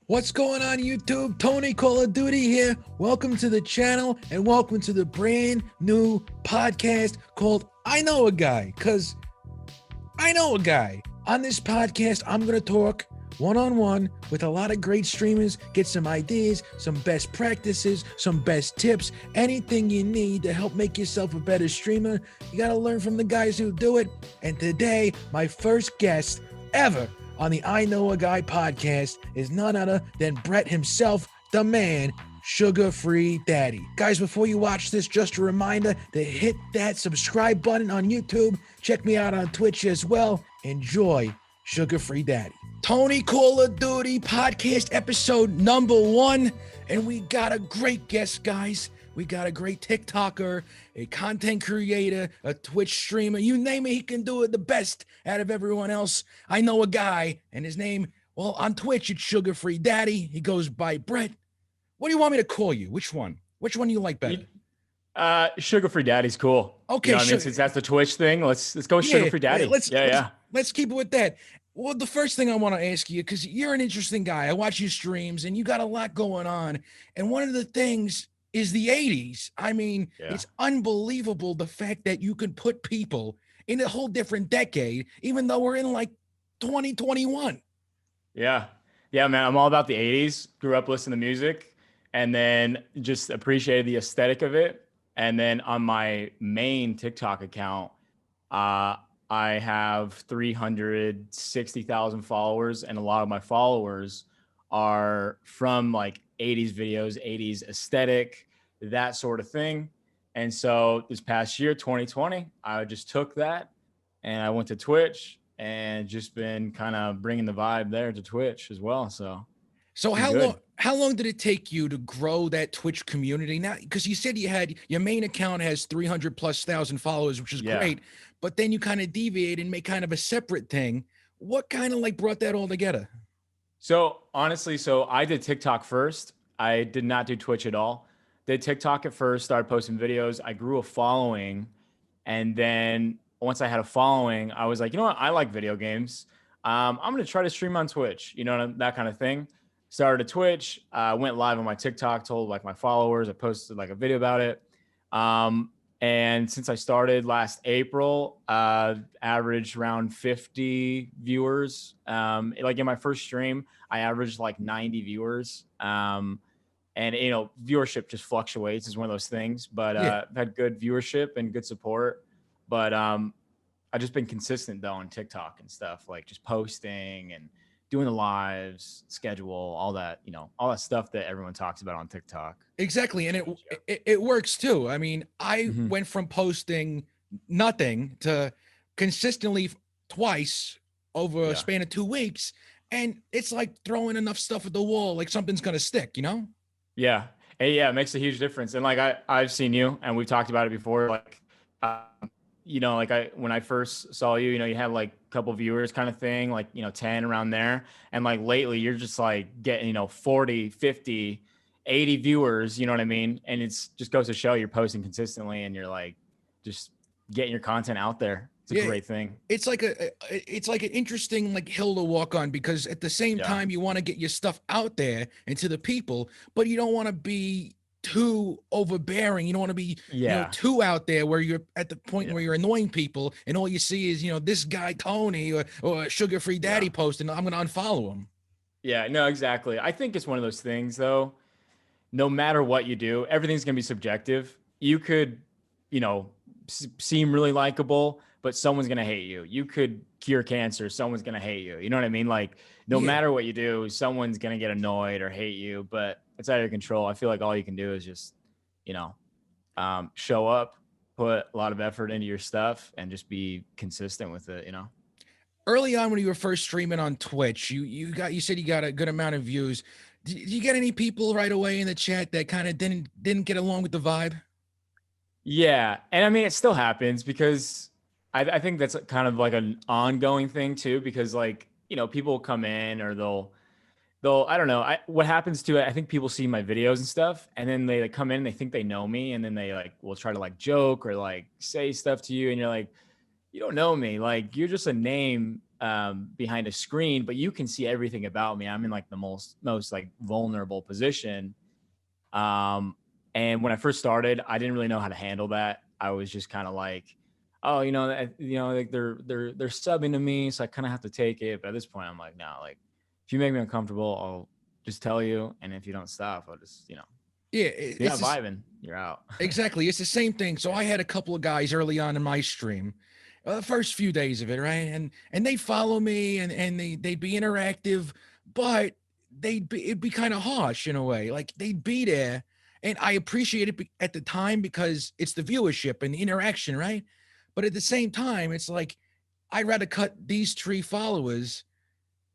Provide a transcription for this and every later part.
What's going on YouTube? Tony Colladutti here. Welcome to the channel and welcome to the brand new podcast called I Know a Guy, because I know a guy. On this podcast, I'm going to talk one-on-one with a lot of great streamers, get some ideas, some best practices, some best tips, anything you need to help make yourself a better streamer. You got to learn from the guys who do it. And today, my first guest ever on the I Know a Guy podcast is none other than Brett himself, the man, SugaFreeDaddy. Guys, before you watch this, just a reminder to hit that subscribe button on YouTube. Check me out on Twitch as well. Enjoy SugaFreeDaddy. Tony Colladutti podcast episode number 1. And we got a great guest, guys. We got a great TikToker, a content creator, a Twitch streamer. You name it, he can do it the best out of everyone else. I know a guy, and his name, well, on Twitch, it's SugaFreeDaddy. He goes by Brett. What do you want me to call you? Which one? Which one do you like better? SugaFreeDaddy's cool. Okay, you know what I mean, since that's the Twitch thing, let's go with SugaFreeDaddy. Let's keep it with that. Well, the first thing I want to ask you, because you're an interesting guy. I watch your streams, and you got a lot going on. And one of the things is the 80s. I mean, It's unbelievable the fact that you can put people in a whole different decade, even though we're in like 2021. Yeah, man. I'm all about the 80s. Grew up listening to music and then just appreciated the aesthetic of it. And then on my main TikTok account, I have 360,000 followers, and a lot of my followers are from like 80s videos, 80s aesthetic, that sort of thing. And so this past year, 2020, I just took that and I went to Twitch and just been kind of bringing the vibe there to Twitch as well. So how long did it take you to grow that Twitch community? Now, because you said you had your main account has 300,000+ followers, which is great, but then you kind of deviate and make kind of a separate thing. What kind of like brought that all together? So honestly, I did TikTok first. I did not do Twitch at all. Did TikTok at first, started posting videos. I grew a following. And then once I had a following, I was like, you know what? I like video games. I'm going to try to stream on Twitch, you know, that kind of thing. Started a Twitch, went live on my TikTok, told like my followers, I posted like a video about it. And since I started last April, averaged around 50 viewers. Like in my first stream, I averaged like 90 viewers. And, you know, viewership just fluctuates. It's one of those things. But I've had good viewership and good support. But I've just been consistent, though, on TikTok and stuff, like just posting and doing the lives, schedule, all that, you know, all that stuff that everyone talks about on TikTok. Exactly. And it works too. I mean, I went from posting nothing to consistently twice over a span of 2 weeks. And it's like throwing enough stuff at the wall, like something's going to stick, you know? Yeah. It makes a huge difference. And like, I've seen you and we've talked about it before. Like, you know, like when I first saw you, you know, you had like a couple viewers kind of thing, like, you know, 10 around there. And like lately you're just like getting, you know, 40, 50, 80 viewers, you know what I mean? And it's just goes to show you're posting consistently and you're like, just getting your content out there. It's a great thing. It's like an interesting like hill to walk on, because at the same time you want to get your stuff out there and to the people, but you don't want to be too overbearing. You don't want to be you know, too out there where you're at the point where you're annoying people and all you see is, you know, this guy Tony or SugaFreeDaddy posting, I'm gonna unfollow him. Yeah, no, exactly. I think it's one of those things though, no matter what you do, everything's gonna be subjective. You could, you know, seem really likable, but someone's going to hate you. You could cure cancer. Someone's going to hate you. You know what I mean? Like no matter what you do, someone's going to get annoyed or hate you, but it's out of your control. I feel like all you can do is just, you know, show up, put a lot of effort into your stuff and just be consistent with it, you know? Early on when you were first streaming on Twitch, you said you got a good amount of views. Did you get any people right away in the chat that kind of didn't get along with the vibe? Yeah. And I mean, it still happens because I think that's kind of like an ongoing thing too, because like, you know, people will come in or they'll, I don't know. What happens to it, I think people see my videos and stuff and then they like come in and they think they know me. And then they like, will try to like joke or like say stuff to you. And you're like, you don't know me. Like you're just a name behind a screen, but you can see everything about me. I'm in like the most like vulnerable position. And when I first started, I didn't really know how to handle that. I was just kind of like, oh, like they're subbing to me, so I kind of have to take it. But at this point, I'm like, no, like if you make me uncomfortable, I'll just tell you, and if you don't stop, I'll just, Yeah, if you're not vibing, you're out. exactly. It's the same thing. So I had a couple of guys early on in my stream, first few days of it, right? And they follow me and they'd be interactive, but it'd be kind of harsh in a way. Like they'd be there, and I appreciate it at the time because it's the viewership and the interaction, right? But at the same time, it's like I'd rather cut these 3 followers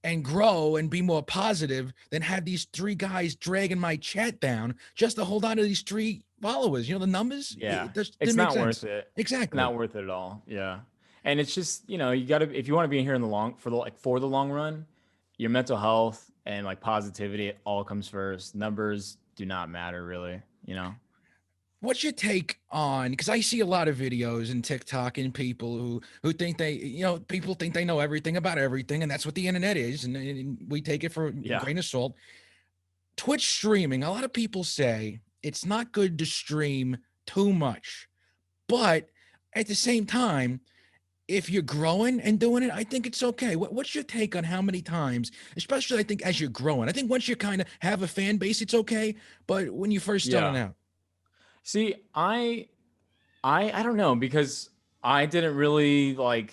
and grow and be more positive than have these 3 guys dragging my chat down just to hold on to these 3 followers. The numbers. Yeah, It it's didn't make not sense. worth it. Exactly. Not worth it at all. Yeah, and it's just, you got to, if you want to be here in the for the long run, your mental health and like positivity, it all comes first. Numbers do not matter really. What's your take on? Because I see a lot of videos and TikTok and people who think people think they know everything about everything, and that's what the internet is, and we take it for a Yeah. grain of salt. Twitch streaming. A lot of people say it's not good to stream too much, but at the same time, if you're growing and doing it, I think it's okay. What's your take on how many times, especially I think as you're growing? I think once you kind of have a fan base, it's okay. But when you first starting Yeah. out, See, I don't know, because I didn't really like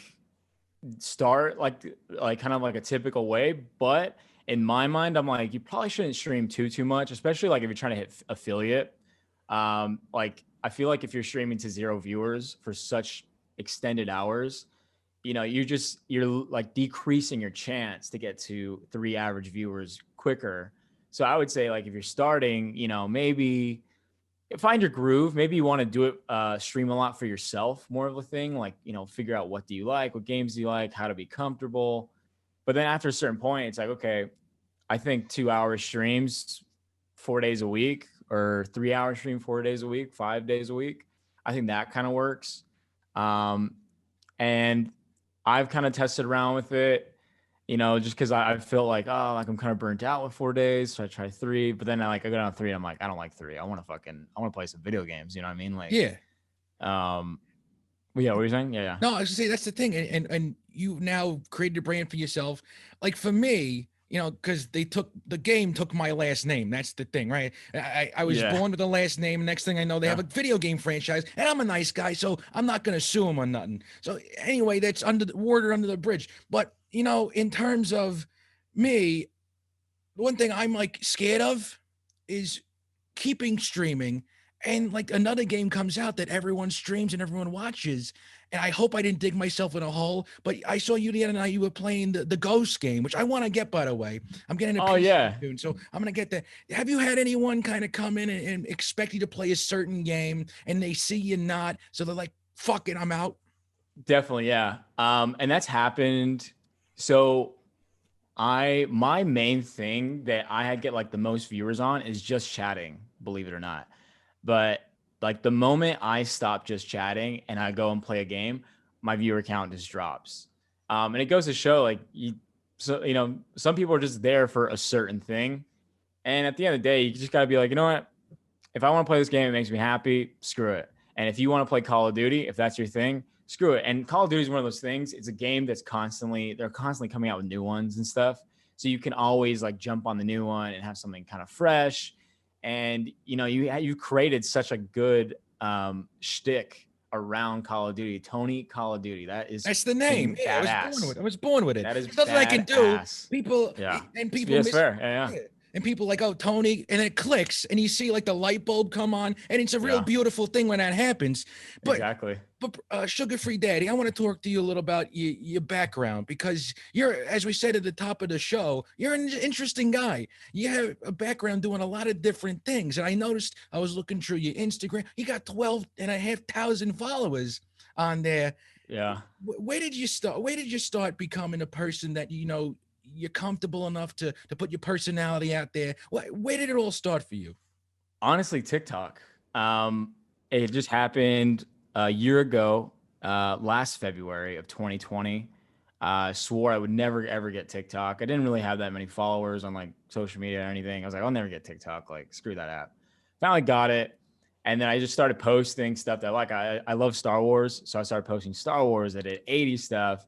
start like kind of like a typical way, but in my mind, I'm like, you probably shouldn't stream too much, especially like if you're trying to hit affiliate. Like I feel like if you're streaming to 0 viewers for such extended hours, you're like decreasing your chance to get to 3 average viewers quicker. So I would say, like, if you're starting, maybe find your groove. Maybe you want to do it, stream a lot for yourself, more of a thing, like, figure out what do you like, what games do you like, how to be comfortable. But then after a certain point, it's like, okay, I think 2 hour streams 4 days a week, or 3 hour stream 4 days a week, 5 days a week. I think that kind of works. And I've kind of tested around with it, just because I feel like, oh, like I'm kind of burnt out with 4 days. So I try 3, but then I go down to 3 and I'm like, I don't like 3. I want to play some video games. You know what I mean? Like, yeah. Well, yeah, what are you saying? Yeah. No, I was gonna say that's the thing, and you now created a brand for yourself. Like for me, because the game took my last name. That's the thing, right? I was Yeah. born with a last name. Next thing I know, they have a video game franchise, and I'm a nice guy, so I'm not gonna sue them or nothing. So anyway, that's water under the bridge. But in terms of me, one thing I'm like scared of is keeping streaming, and like another game comes out that everyone streams and everyone watches, and I hope I didn't dig myself in a hole, but I saw you the other night, you were playing the Ghost game, which I want to get, by the way. I'm getting a Oh, PC yeah. soon, so I'm gonna get that. Have you had anyone kind of come in and expect you to play a certain game, and they see you not, so they're like, fuck it, I'm out? Definitely, yeah. And that's happened. So my main thing that I get like the most viewers on is just chatting, believe it or not. But like the moment I stop just chatting and I go and play a game, my viewer count just drops. And it goes to show, like, some people are just there for a certain thing. And at the end of the day, you just gotta be like, you know what? If I want to play this game, it makes me happy, screw it. And if you want to play Call of Duty, if that's your thing, screw it. And Call of Duty is one of those things. It's a game that's they're constantly coming out with new ones and stuff. So you can always like jump on the new one and have something kind of fresh. And you created such a good shtick around Call of Duty. Tony Colladutti. That's the name. Yeah, I was born with it. That is There's nothing I can do. People, Yeah. and people It's fair. Yeah. And people like, oh, Tony, and it clicks, and you see like the light bulb come on, and it's a real beautiful thing when that happens. But exactly. But SugaFreeDaddy, I want to talk to you a little about your background, because you're, as we said at the top of the show, you're an interesting guy. You have a background doing a lot of different things. And I noticed, I was looking through your Instagram, you got 12,500 followers on there. Yeah. Where did you start? Where did you start becoming a person that, you're comfortable enough to put your personality out there? Where did it all start for you? Honestly, TikTok. It just happened a year ago, last February of 2020. Swore I would never ever get TikTok. I didn't really have that many followers on like social media or anything. I was like, I'll never get TikTok. Like, screw that app. Finally got it. And then I just started posting stuff that like I love Star Wars. So I started posting Star Wars. I did 80s stuff.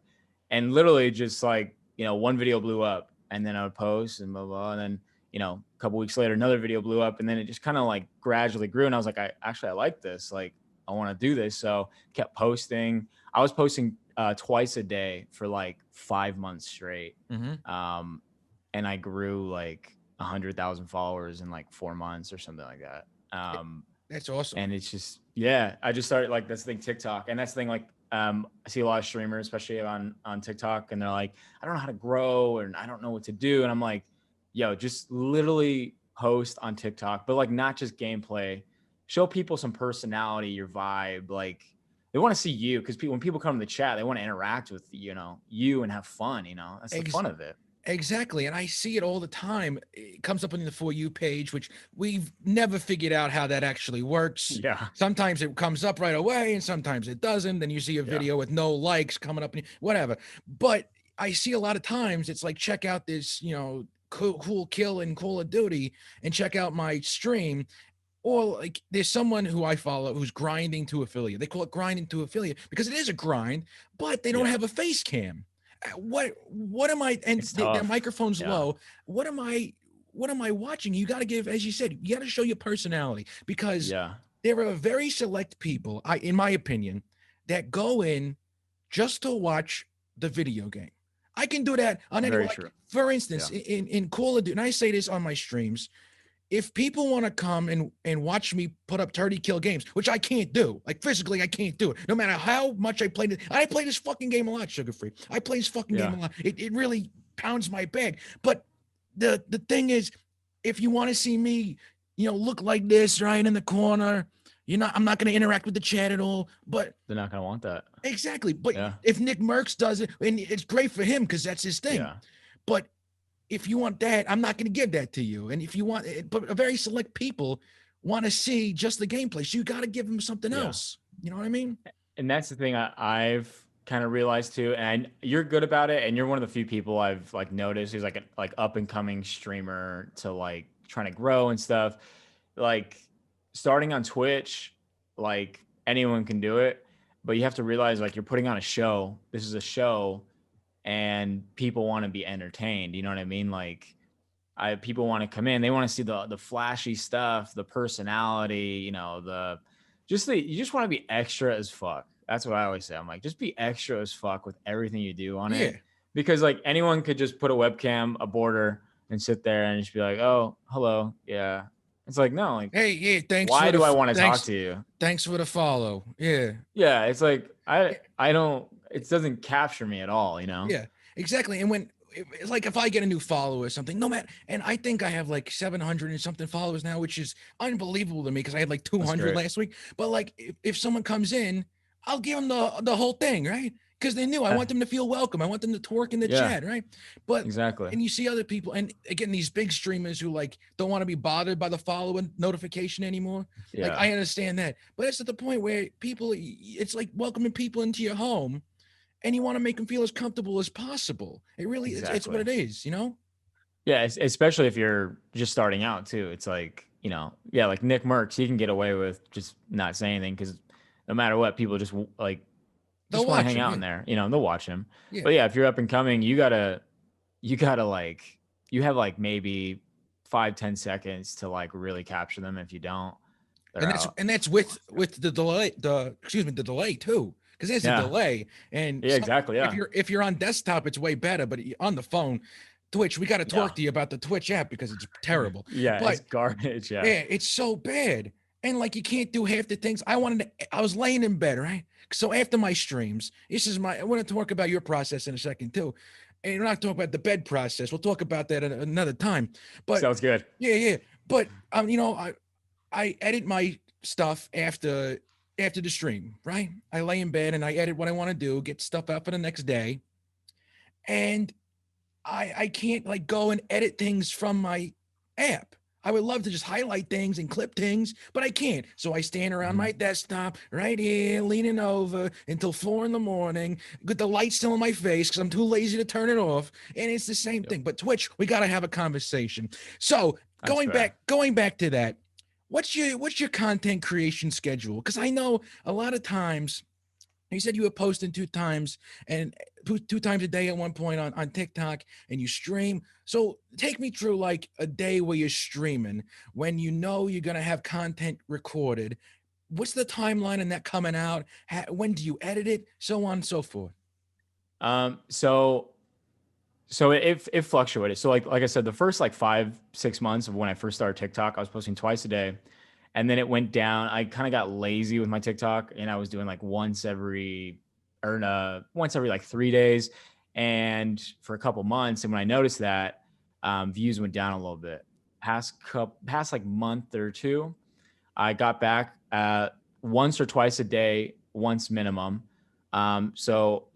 And literally just like, one video blew up. And then I would post and blah, blah. And then, a couple weeks later, another video blew up. And then it just kind of like gradually grew. And I was like, I like this. Like, I want to do this. So kept posting. I was posting twice a day for like 5 months straight. And I grew like 100,000 followers in like 4 months or something like that. That's awesome. And it's just, yeah, I just started like this thing TikTok, and that's the thing, like, I see a lot of streamers, especially on TikTok, and they're like, I don't know how to grow and I don't know what to do. And I'm like, yo, just literally post on TikTok, but like not just gameplay, show people some personality, your vibe. Like, they want to see you, because when people come to the chat, they want to interact with, you and have fun, that's the fun of it. Exactly. And I see it all the time. It comes up on the For You page, which we've never figured out how that actually works. Yeah. Sometimes it comes up right away and sometimes it doesn't. Then you see a video with no likes coming up, whatever. But I see a lot of times it's like, check out this, cool kill in Call of Duty and check out my stream. Or like there's someone who I follow who's grinding to affiliate. They call it grinding to affiliate because it is a grind, but they don't have a face cam. What am I, and their microphone's low. What am I watching? You got to give, as you said, you got to show your personality, because there are very select people, in my opinion, that go in just to watch the video game. I can do that on any, like, for instance, in Call of Duty, and I say this on my streams, if people want to come and watch me put up 30 kill games, which I can't do, like physically, I can't do it. No matter how much I played it. I play this fucking game a lot, Sugar Free. I play this fucking game a lot. It really pounds my bag. But the thing is, if you want to see me, look like this right in the corner, I'm not going to interact with the chat at all. But they're not going to want that. Exactly. But if Nick Merckx does it, and it's great for him because that's his thing. But if you want that, I'm not going to give that to you. And if you want, but a very select people want to see just the gameplay. So you got to give them something else. You know what I mean? And that's the thing I've kind of realized too. And you're good about it. And you're one of the few people I've like noticed who's like an up and coming streamer to like trying to grow and stuff. Like starting on Twitch, like anyone can do it, but you have to realize like you're putting on a show. This is a show. And people want to be entertained. You know what I mean? Like, people want to come in. They want to see the flashy stuff, the personality. You just want to be extra as fuck. That's what I always say. I'm like, just be extra as fuck with everything you do on it, because like anyone could just put a webcam, a border, and sit there and just be like, oh, hello, yeah. It's like, no, like, hey, thanks. Why do I want to talk to you? Thanks for the follow. Yeah. It's like I don't. It doesn't capture me at all, Yeah, exactly. And when it's like, if I get a new follower or something, no matter, and I think I have like 700 and something followers now, which is unbelievable to me because I had like 200 last week. But like, if someone comes in, I'll give them the whole thing, right? Because they knew I want them to feel welcome. I want them to twerk in the chat, right? But exactly. And you see other people, and again, these big streamers who like don't want to be bothered by the follow notification anymore. Like, I understand that, but it's at the point where people, it's like welcoming people into your home. And you want to make them feel as comfortable as possible. It really is. It's what it is, Yeah, especially if you're just starting out too. It's like, like Nick Merckx, he can get away with just not saying anything because no matter what, people just like just want to hang out in there. They'll watch him. Yeah. But yeah, if you're up and coming, you gotta like, you have like maybe 5-10 seconds to like really capture them. If you don't, and that's with the delay. The delay too. Because there's a delay, and exactly. If you're on desktop, it's way better. But on the phone, Twitch, we got to talk to you about the Twitch app because it's terrible. It's garbage. Yeah, it's so bad, and like you can't do half the things. I was laying in bed, right? So after my streams, I want to talk about your process in a second too, and we're not talking about the bed process. We'll talk about that at another time. But sounds good. Yeah. But I edit my stuff after the stream, right? I lay in bed and I edit what I want to do, get stuff out for the next day. And I can't like go and edit things from my app. I would love to just highlight things and clip things, but I can't. So I stand around my desktop right here, leaning over until 4 in the morning, with the light still in my face because I'm too lazy to turn it off. And it's the same Yep. thing. But Twitch, we got to have a conversation. So That's fair. going back to that, what's your content creation schedule? Because I know a lot of times you said you were posting 2 times and 2 times a day at one point on TikTok, and you stream. So take me through like a day where you're streaming when you know you're going to have content recorded. What's the timeline on that coming out? When do you edit it? So on and so forth. So it fluctuated. So like I said, the first like 5, 6 months of when I first started TikTok, I was posting twice a day. And then it went down. I kind of got lazy with my TikTok, and I was doing like once every like 3 days. And for a couple months, and when I noticed that, views went down a little bit. Past like month or two, I got back once or twice a day, once minimum. So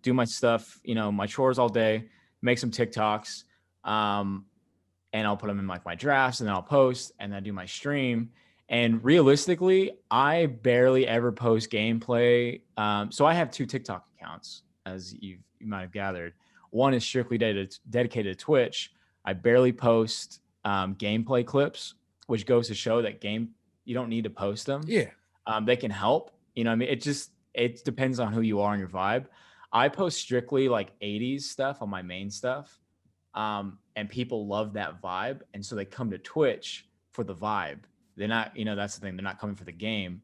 do my stuff, my chores all day, make some TikToks, and I'll put them in like my drafts, and then I'll post, and then I do my stream. And realistically, I barely ever post gameplay. So I have 2 TikTok accounts, as you might have gathered. One is strictly dedicated to Twitch. I barely post gameplay clips, which goes to show that you don't need to post them. Yeah. They can help. I mean, it depends on who you are and your vibe. I post strictly like 80s stuff on my main stuff. And people love that vibe. And so they come to Twitch for the vibe. They're not, that's the thing. They're not coming for the game.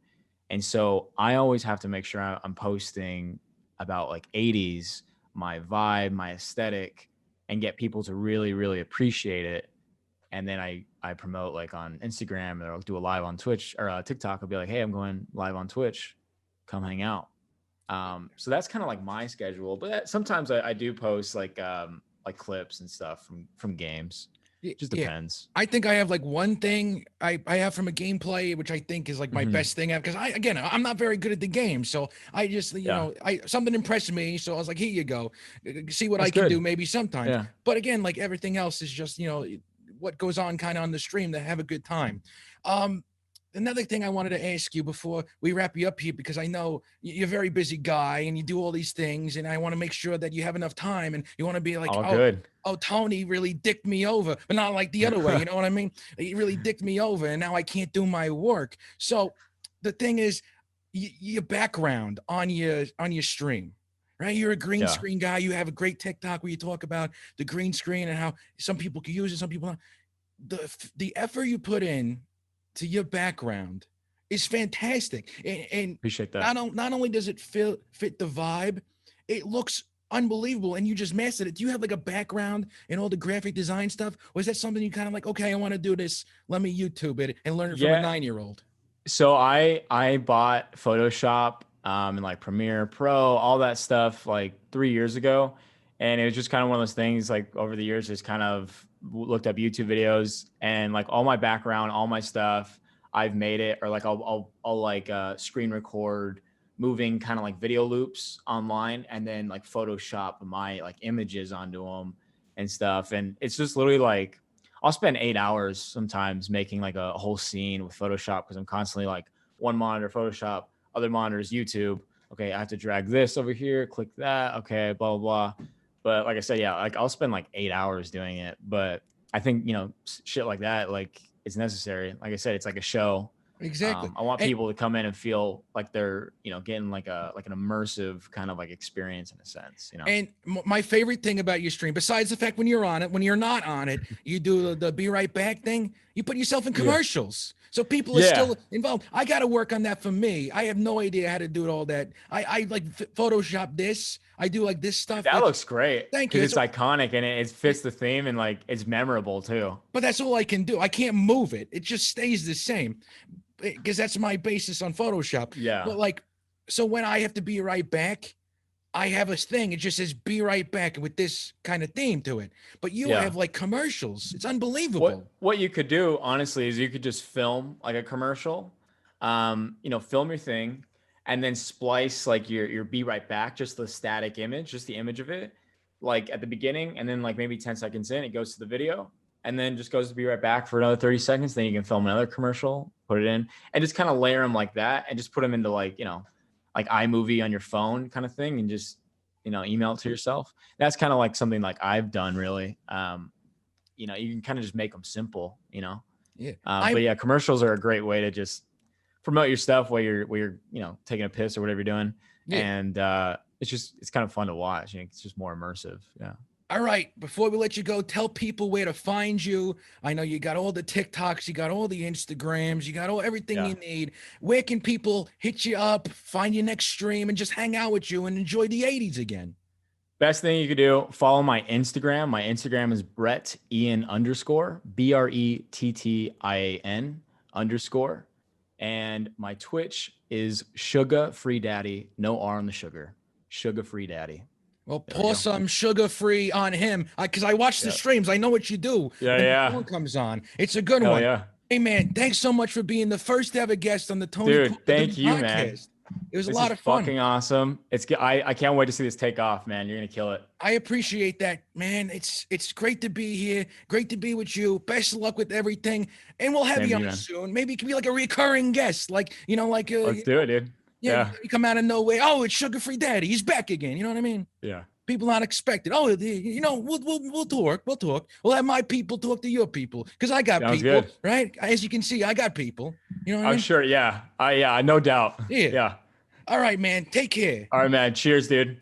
And so I always have to make sure I'm posting about like 80s, my vibe, my aesthetic, and get people to really, really appreciate it. And then I promote like on Instagram, or I'll do a live on Twitch or TikTok. I'll be like, hey, I'm going live on Twitch. Come hang out. So that's kind of like my schedule. But sometimes I do post like clips and stuff from games. Just Yeah. depends. I think I have like one thing I have from a gameplay, which I think is like my best thing. Because I'm not very good at the game. So I just, something impressed me. So I was like, here you go. See what That's I can good. do maybe sometimes. Yeah. But again, like everything else is just, what goes on kind of on the stream to have a good time. Another thing I wanted to ask you before we wrap you up here, because I know you're a very busy guy and you do all these things, and I want to make sure that you have enough time, and you want to be like, All good. oh, Tony really dicked me over, but not like the other way. You know what I mean? He really dicked me over, and now I can't do my work. So the thing is, your background on your stream, right? You're a green screen guy. You have a great TikTok where you talk about the green screen and how some people can use it, some people not. The effort you put in to your background is fantastic, and appreciate that. Not only does it fit the vibe, it looks unbelievable, and you just mastered it. Do you have like a background in all the graphic design stuff, or is that something you kind of like, okay, I want to do this, let me YouTube it and learn it from a 9-year-old? So I bought Photoshop and like Premiere Pro, all that stuff like 3 years ago. And it was just kind of one of those things, like over the years, just kind of looked up YouTube videos, and like all my background, all my stuff, I've made it, or like I'll like screen record moving kind of like video loops online, and then like Photoshop my like images onto them and stuff. And it's just literally like, I'll spend 8 hours sometimes making like a whole scene with Photoshop, because I'm constantly like one monitor Photoshop, other monitors YouTube. Okay, I have to drag this over here, click that. Okay, blah, blah, blah. But like I said, yeah, like I'll spend like 8 hours doing it. But I think, shit like that, like it's necessary. Like I said, it's like a show. Exactly. I want people to come in and feel like they're, getting like an immersive kind of like experience in a sense, And my favorite thing about your stream, besides the fact when you're on it, when you're not on it, you do the be right back thing. You put yourself in commercials, so people are still involved. I got to work on that for me. I have no idea how to do all that. I like Photoshop this. I do like this stuff. That looks great. Thank you. Because it's iconic, and it fits the theme, and like it's memorable too. But that's all I can do. I can't move it. It just stays the same, because that's my basis on Photoshop. Yeah. But like, so when I have to be right back, I have a thing. It just says "be right back" with this kind of theme to it. But you have like commercials. It's unbelievable. What you could do, honestly, is you could just film like a commercial. Film your thing, and then splice like your "be right back," just the static image, just the image of it, like at the beginning, and then like maybe 10 seconds in, it goes to the video, and then just goes to be right back for another 30 seconds. Then you can film another commercial, put it in, and just kind of layer them like that, and just put them into like, like iMovie on your phone kind of thing, and just, email it to yourself. That's kind of like something like I've done really. You can kind of just make them simple, Yeah. But yeah, commercials are a great way to just promote your stuff while you're taking a piss or whatever you're doing. Yeah. And it's kind of fun to watch. It's just more immersive. Yeah. All right, before we let you go, tell people where to find you. I know you got all the TikToks, you got all the Instagrams, you got everything you need. Where can people hit you up, find your next stream, and just hang out with you and enjoy the 80s again? Best thing you could do, follow my Instagram. My Instagram is Brett Ian _, BRETTIAN _. And my Twitch is SugaFreeDaddy, no R on the sugar. SugaFreeDaddy. Well, pour some sugar free on him, because I watch the streams. I know what you do. Yeah. The song comes on. It's a good one. Yeah. Hey, man, thanks so much for being the first ever guest on the Tony Dude, thank you, podcast. man. It was a lot of fun. Fucking awesome. I can't wait to see this take off, man. You're gonna kill it. I appreciate that, man. It's great to be here. Great to be with you. Best of luck with everything, and we'll have you on soon. Maybe it could be like a recurring guest, like let's do it, dude. Yeah. You come out of nowhere. Oh, it's SugaFreeDaddy. He's back again. You know what I mean? Yeah. People not expected. Oh, we'll talk. We'll talk. We'll have my people talk to your people, because I got Sounds people, good. right? As you can see, I got people. You know what I mean? I'm sure. Yeah. No doubt. Yeah. Yeah. All right, man. Take care. All right, man. Cheers, dude.